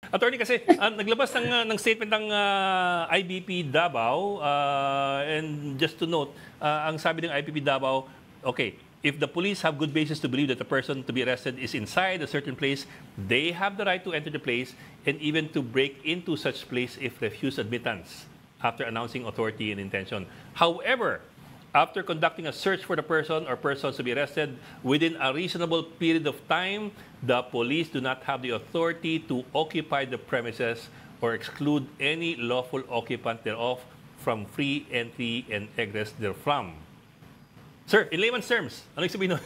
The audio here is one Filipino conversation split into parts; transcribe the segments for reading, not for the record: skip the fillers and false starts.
Attorney, kasi naglabas ng statement ng IBP Davao, and just to note, ang sabi ng IBP Davao, okay, if the police have good basis to believe that the person to be arrested is inside a certain place, they have the right to enter the place and even to break into such place if refused admittance after announcing authority and intention. However, after conducting a search for the person or persons to be arrested within a reasonable period of time, the police do not have the authority to occupy the premises or exclude any lawful occupant thereof from free entry and egress therefrom. Sir, in layman's terms, ano yung sabihin nun?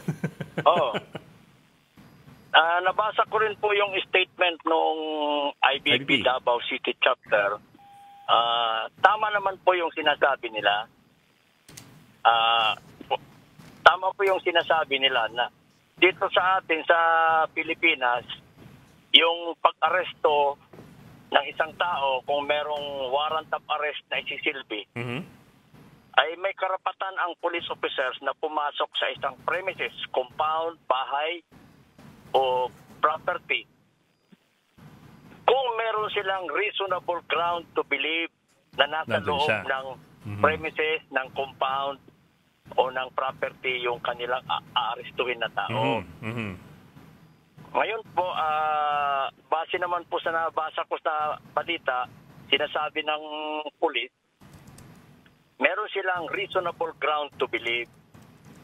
Oo. Nabasa ko rin po yung statement ng IBP Davao City Chapter. Tama naman po yung sinasabi nila. Tama po yung sinasabi nila na dito sa atin sa Pilipinas, yung pag-aresto ng isang tao kung merong warrant of arrest na isisilbi, ay may karapatan ang police officers na pumasok sa isang premises, compound, bahay, o property. Kung meron silang reasonable ground to believe na nasa loob ng premises, ng compound, o ng property yung kanilang aarestuhin na tao. Ngayon po, base naman po sa nabasa ko sa balita, sinasabi ng police, meron silang reasonable ground to believe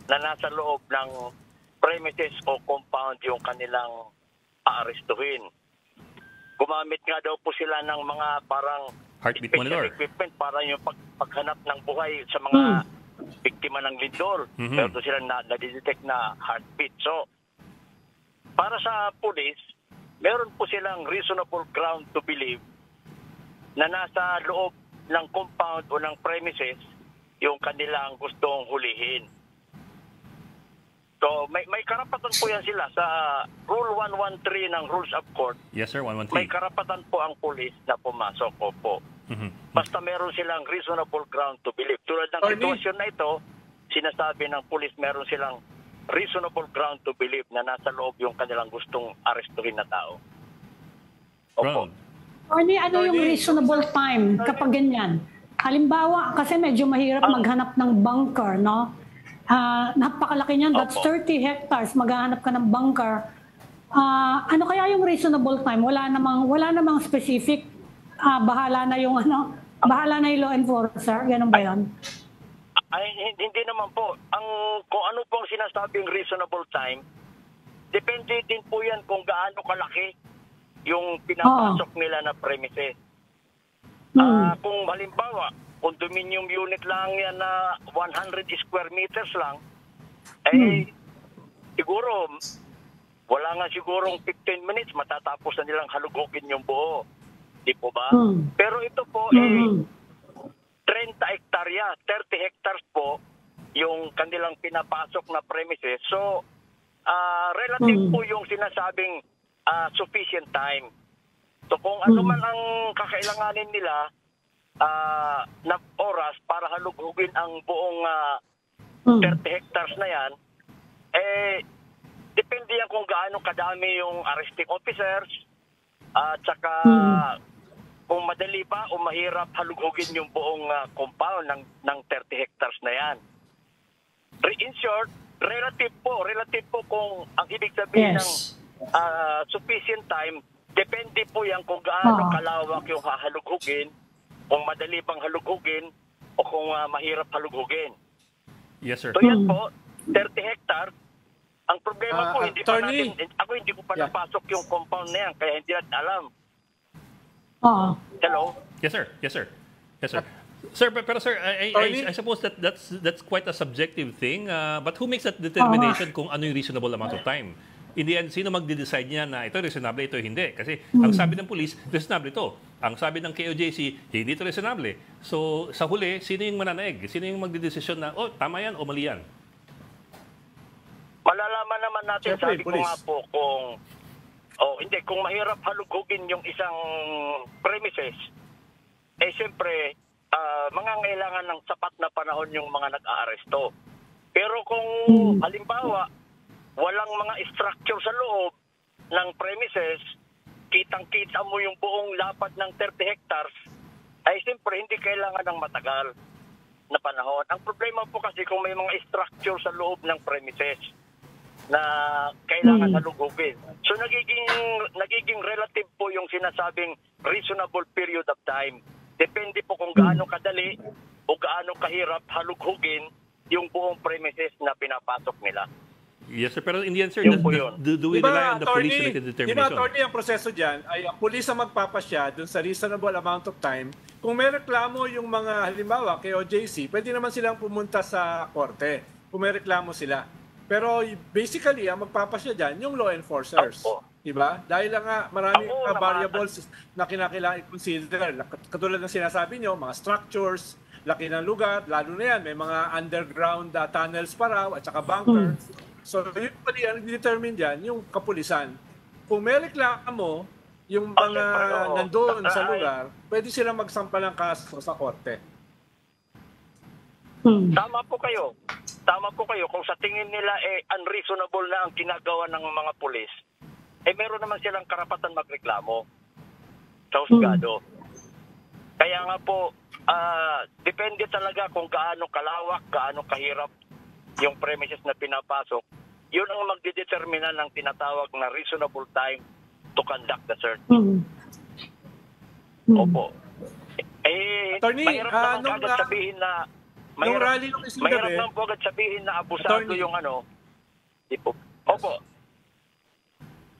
na nasa loob ng premises o compound yung kanilang aarestuhin. Gumamit nga daw po sila ng mga parang heartbeat special monitor equipment para yung paghanap ng buhay sa mga biktima ng lindol. Pero doon sila na-detect na heartbeat. So, para sa police, meron po silang reasonable ground to believe na nasa loob ng compound o ng premises yung kanilang gustong hulihin. So, may karapatan po yan sila sa Rule 113 ng Rules of Court. Yes, sir, 113. May karapatan po ang police na pumasok. Opo. Basta meron silang reasonable ground to believe. Tulad ng sitwasyon na ito, sinasabi ng police meron silang reasonable ground to believe na nasa loob yung kanilang gustong arestuhin na tao. Opo. Ano yung reasonable time kapag ganyan? Halimbawa, kasi medyo mahirap maghanap ng bunker, no? Napakalaki niyan, that's 30 hectares, maghahanap ka ng bunker. Ano kaya yung reasonable time? Wala namang specific, bahala na yung law enforcer, ganun ba yun? Ay, hindi naman po. Kung ano pong sinasabing reasonable time, depende din po yan kung gaano kalaki yung pinapasok nila na premises. Kung halimbawa, condominium unit lang yan na 100 square meters lang, siguro, wala nga sigurong 15 minutes, matatapos na nilang halugugin yung buo. Di po ba? Pero ito po, 30 hektarya, 30 hectares po, yung kanilang pinapasok na premises. So, relative po yung sinasabing sufficient time. So, kung ano man ang kakailanganin nila, na oras para halugugin ang buong 30 hectares na yan, depende yan kung gaano kadami yung arresting officers, at saka kung madali pa o mahirap halugugin yung buong compound ng 30 hectares na yan. In short, relative po kung ang ibig sabihin ng sufficient time, depende po yan kung gaano kalawak yung hahalugugin, kung madali pang halugugin o kung mahirap halugugin. Yes, sir. So yan po, 30 hectares. Ang problema po, hindi ko pa napasok yung compound na yan, kaya hindi natin alam. Hello? Yes, sir. Yes, sir. Yes, sir. Sir, pero sir, I suppose that's quite a subjective thing. But who makes that determination kung ano yung reasonable amount of time? In the end, sino magde-decide niya na ito reasonable, ito hindi? Kasi ang sabi ng police, reasonable ito. Ang sabi ng KOJC, hindi ito reasonable. So, sa huli, sino yung mananaig? Sino yung magde-desisyon na, tama yan o mali yan? Malalaman naman natin, sabi ko nga po, kung mahirap halugugin yung isang premises, siyempre, mangangailangan ng sapat na panahon yung mga nag-aaresto. Pero kung halimbawa, walang mga structure sa loob ng premises, kitang-kita mo yung buong lapad ng 30 hectares, ay siyempre hindi kailangan ng matagal na panahon. Ang problema po kasi kung may mga structure sa loob ng premises na kailangan halugugin. So nagiging relative po yung sinasabing reasonable period of time. Depende po kung gaano kadali o gaano kahirap halughugin yung buong premises na pinapasok nila. Yes, sir. Pero in the end, sir, Yun po yun. do we rely on the police to make a determination? Di ba, attorney, ang proseso dyan ay ang police ang magpapasya dun sa reasonable amount of time. Kung may reklamo yung mga, halimbawa, kay OJC, pwede naman silang pumunta sa korte kung may reklamo sila. Pero basically, ang magpapasya dyan, yung law enforcers. Diba? Dahil lang nga, maraming variables na kinakailangan i-consider. Katulad ng sinasabi nyo, mga structures, laki ng lugar, lalo na yan, may mga underground tunnels pa raw, at saka bunkers. So, yun pali ang determine dyan, yung kapulisan. Kung may reklamo, yung mga nandoon sa lugar, pwede silang magsampa ng kaso sa korte. Tama po kayo. Tama po kayo. Kung sa tingin nila unreasonable na ang ginagawa ng mga pulis, meron naman silang karapatan magreklamo sa husgado. Kaya nga po, depende talaga kung gaano kalawak, gaano kahirap yung premises na pinapasok. Yun ang magdedetermina ng tinatawag na reasonable time to conduct the search. Opo. Attorney, mahirap naman agad sabihin na mahirap naman po agad sabihin na abusado yung ano. Opo.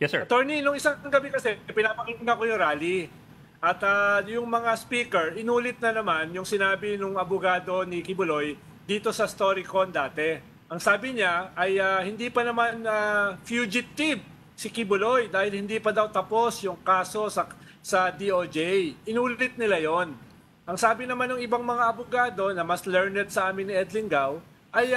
Yes, sir. Attorney, nung isang gabi kasi, pinapakinggan ko yung rally. At yung mga speaker, inulit na naman yung sinabi nung abogado ni Kibuloy dito sa StoryCon dati. Ang sabi niya ay hindi pa naman fugitive si Kibuloy dahil hindi pa daw tapos yung kaso sa DOJ. Inulit nila yon. Ang sabi naman ng ibang mga abogado na mas learned sa amin ni Ed Lingao ay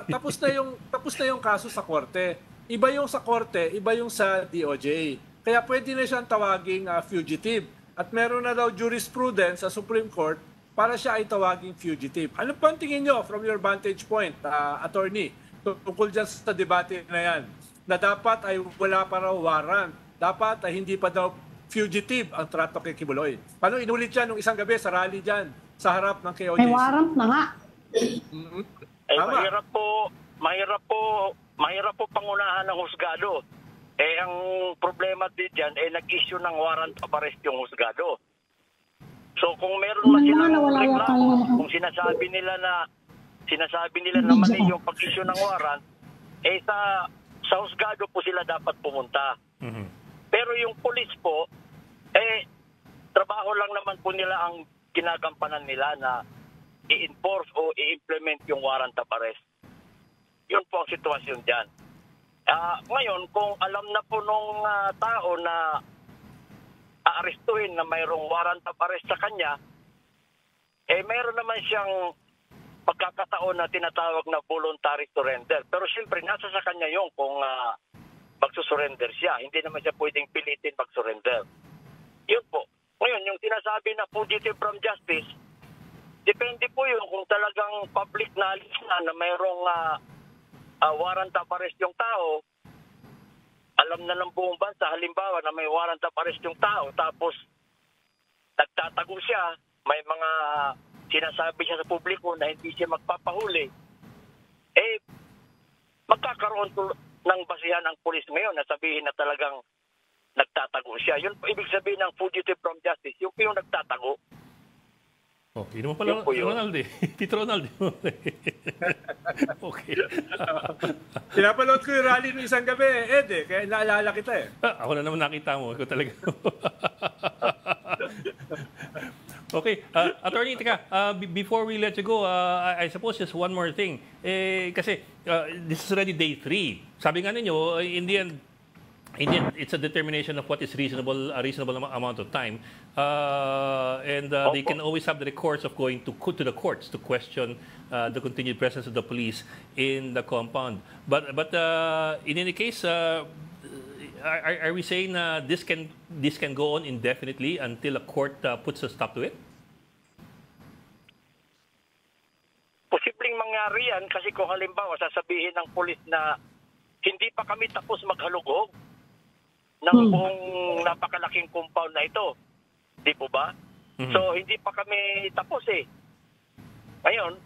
tapos na yung kaso sa korte. Iba yung sa korte, iba yung sa DOJ. Kaya pwede na siyang tawaging fugitive. At meron na daw jurisprudence sa Supreme Court para siya ay tawaging fugitive. Ano pa ang tingin nyo from your vantage point, attorney, tungkol dyan sa debate na yan, na dapat ay wala pa raw warrant, dapat ay hindi pa daw fugitive ang trato kay Kibuloy. Paano inulit yan nung isang gabi sa rally dyan, sa harap ng KOJC? May warrant na nga. Mahirap po pangunahan ng husgado. Ang problema din dyan, nag-issue ng warrant of arrest yung husgado. So kung meron man silang reklamo, kung sinasabi nila na mali yung pag-issue ng warrant, sa husgado po sila dapat pumunta. Pero yung police po, trabaho lang naman po nila ang ginagampanan nila na i-enforce o i-implement yung warrant of arrest. Yun po ang sitwasyon dyan. Ngayon, kung alam na po nung tao na aarestuhin na mayroong warrant of arrest sa kanya, mayroon naman siyang pagkakataon na tinatawag na voluntary surrender. Pero siyempre, nasa sa kanya yung kung magsusurrender siya. Hindi naman siya pwedeng pilitin mag-surrender. Yun po. Ngayon, yung sinasabi na fugitive from justice, depende po yun kung talagang public knowledge na mayroong warrant of arrest yung tao. Alam na ng buong bansa, halimbawa na may warrant of arrest yung tao, tapos nagtatago siya, may mga sinasabi siya sa publiko na hindi siya magpapahuli, magkakaroon ng basihan ang pulis ngayon na sabihin na talagang nagtatago siya. Yun po ibig sabihin ng fugitive from justice, yung nagtatago. Yun naman pala, Ronald Tito Ronald. Okay. Pinapanood ko yung rally ng isang gabi, Ed, kaya naalala kita Ako na naman nakita mo. Ikaw talaga. Okay. Attorney, teka, before we let you go, I suppose just one more thing. Kasi this is already day 3. Sabi nga ninyo, in the end, it's a determination of what is a reasonable amount of time, and they can always have the recourse of going to the courts to question the continued presence of the police in the compound. But in any case, are we saying this can go on indefinitely until a court puts a stop to it? Posibleng mangyari yan kasi kung halimbawa sasabihin ng pulis na hindi pa kami tapos maghalugog, ng buong napakalaking compound na ito. Di po ba? So, hindi pa kami tapos eh. Ngayon,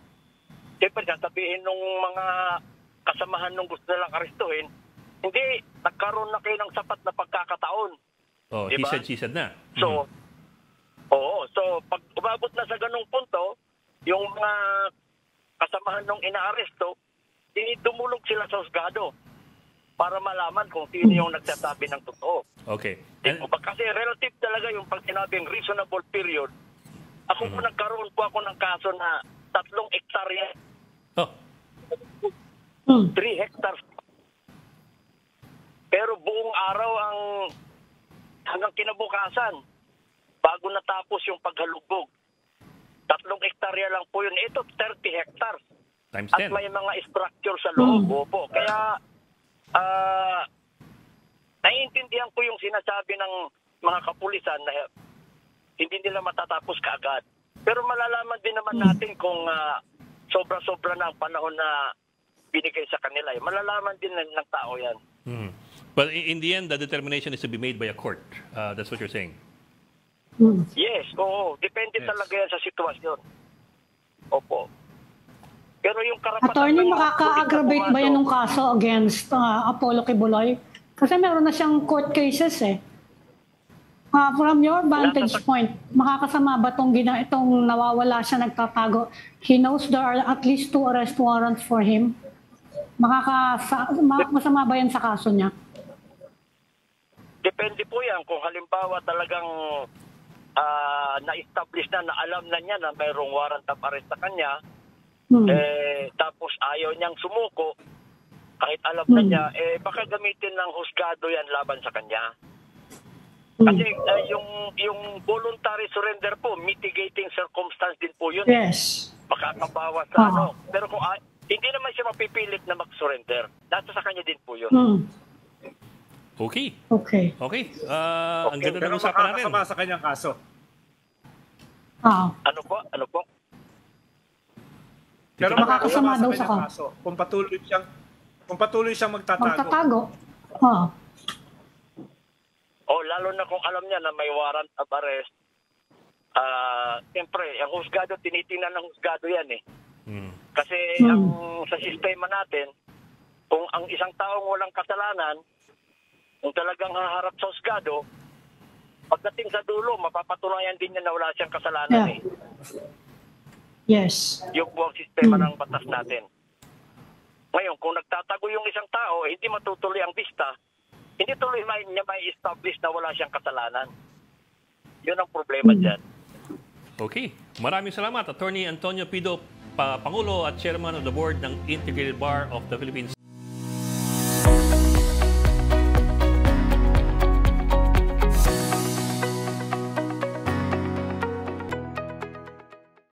siyempre, sasabihin nung mga kasamahan nung gusto nilang arestuhin, hindi, nagkaroon na kayo ng sapat na pagkakataon. Oh, Diba? he said na. So, oo. So, pag umabot na sa ganung punto, yung mga kasamahan nung inaaresto, dumulog sila sa husgado para malaman kung sino yung nagsasabi ng totoo. Okay. Kasi relative talaga yung pag sinabing reasonable period. Ako po nagkaroon po ako ng kaso na 3 hektarya, Oh, 3 hectares. Pero buong araw ang hanggang kinabukasan bago natapos yung paghalubog. 3 hektarya lang po yun. Ito 30 hectares. times At 10. may mga structure sa loob. Opo. Kaya naiintindihan ko yung sinasabi ng mga kapulisan na hindi nila matatapos kaagad. Pero malalaman din naman natin kung sobra-sobra na ang panahon na binigay sa kanila. Malalaman din ng tao yan. But in the end, the determination is to be made by a court. That's what you're saying. Yes, oo. Depende talaga yan sa sitwasyon. Opo. Pero yung karapatan... Attorney, ng mga makaka-aggravate pulis na ba yan ng pumasok, kaso against Apollo Kibuloy? Kasi meron na siyang court cases eh. From your vantage point, makakasama ba itong nawawala siya, nagtatago? He knows there are at least 2 arrest warrants for him. Masama ba yan sa kaso niya? Depende po yan kung halimbawa talagang na-establish na alam na niya na mayroong warrant of arrest sa kanya, tapos ayaw niyang sumuko, kahit alam na niya, baka gamitin ng husgado yan laban sa kanya. Kasi yung voluntary surrender po, mitigating circumstance din po yun. Yes. Makakabawas sa ano. Pero kung hindi naman siya mapipilit na mag-surrender, nasa sa kanya din po yun. Okay. Okay. Okay. Ang ganda Pero ng usapan natin. makakasama sa kanyang kaso. Ano po? Ano po? Pero Makakasama makakasama daw sa sa kanyang kaso. Kung patuloy siyang magtatago. Magtatago. Lalo na kung alam niya na may warrant of arrest, siyempre, ang husgado, tinitingnan ng husgado yan eh. Kasi sa sistema natin, kung ang isang taong walang kasalanan, kung talagang haharap sa husgado, pagdating sa dulo, mapapatunayan din niya na wala siyang kasalanan eh. Yes. Yung po ang sistema ng batas natin. Ngayon, kung nagtatago yung isang tao, hindi matutuloy ang vista, hindi tuloy niya may establish na wala siyang kasalanan. Yun ang problema dyan. Okay. Maraming salamat, Attorney Antonio Pido, Pangulo at Chairman of the Board ng Integrated Bar of the Philippines.